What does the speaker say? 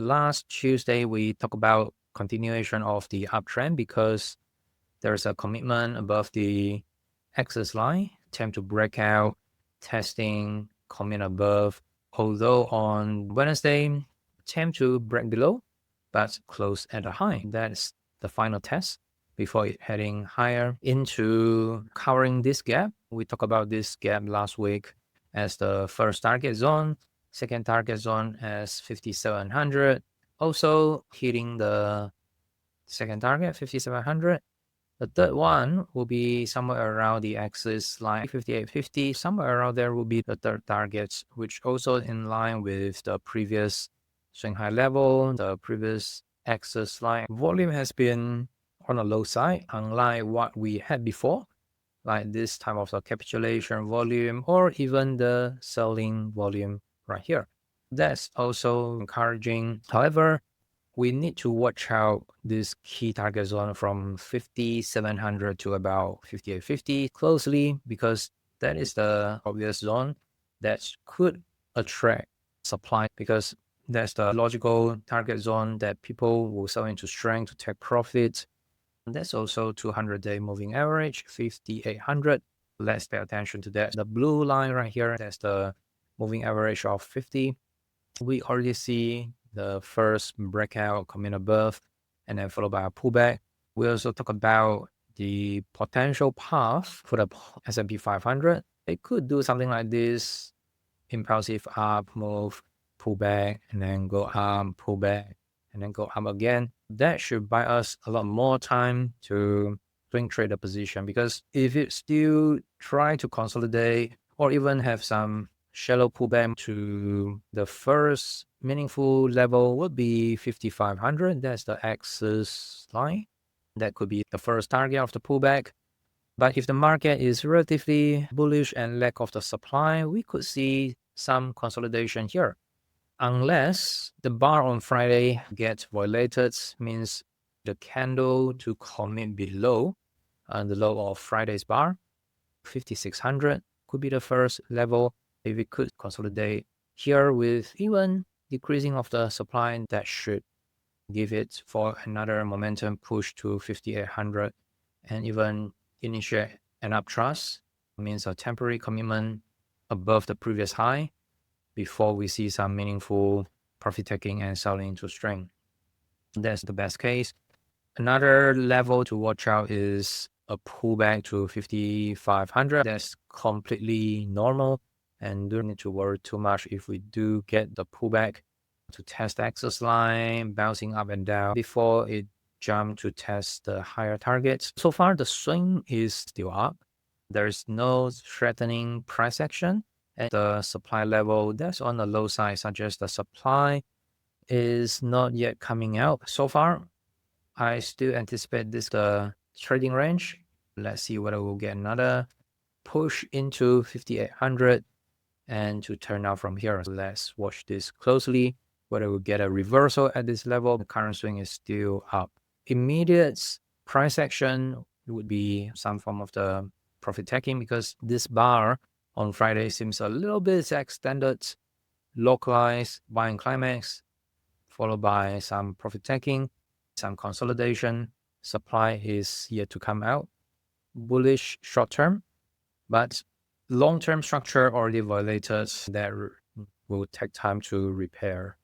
Last Tuesday, we talked about continuation of the uptrend because there's a commitment above the axis line, attempt to break out, testing, commit above. Although on Wednesday, attempt to break below, but close at a high. That's the final test before it heading higher into covering this gap. We talked about this gap last week as the first target zone, second target zone as 5,700. Also hitting the second target, 5,700. The third one will be somewhere around the axis line 5850. Somewhere around there will be the third target, which also in line with the previous Shanghai level, the previous axis line. Volume has been on the low side, unlike what we had before, like this type of the capitulation volume or even the selling volume right here. That's also encouraging. However, we need to watch out this key target zone from 5,700 to about 5,850 closely, because that is the obvious zone that could attract supply, because that's the logical target zone that people will sell into strength to take profit. And that's also 200-day moving average, 5,800. Let's pay attention to that. The blue line right here, that's the moving average of 50. We already see the first breakout coming above and then followed by a pullback. We also talk about the potential path for the S&P 500. It could do something like this: impulsive up move, pullback, and then go up, pullback, and then go up again. That should buy us a lot more time to swing trade the position, because if it still try to consolidate or even have some shallow pullback to the first meaningful level would be 5,500. That's the axis line. That could be the first target of the pullback. But if the market is relatively bullish and lack of the supply, we could see some consolidation here. Unless the bar on Friday gets violated, means the candle to commit below the low of Friday's bar, 5,600 could be the first level. If it could consolidate here with even decreasing of the supply, that should give it for another momentum push to 5,800 and even initiate an uptrust, means a temporary commitment above the previous high before we see some meaningful profit taking and selling into strength. That's the best case. Another level to watch out is a pullback to 5,500. That's completely normal and don't need to worry too much if we do get the pullback to test the axis line, bouncing up and down before it jump to test the higher targets. So far, the swing is still up. There's no threatening price action. And the supply level that's on the low side suggests the supply is not yet coming out. So far, I still anticipate this the trading range. Let's see whether we'll get another push into 5,800 and to turn out from here. Let's watch this closely, whether we'll get a reversal at this level. The current swing is still up. Immediate price action would be some form of the profit taking, because this bar on Friday seems a little bit extended, localized buying climax, followed by some profit taking, some consolidation. Supply is yet to come out. Bullish short term, but long-term structure already violated. That will take time to repair.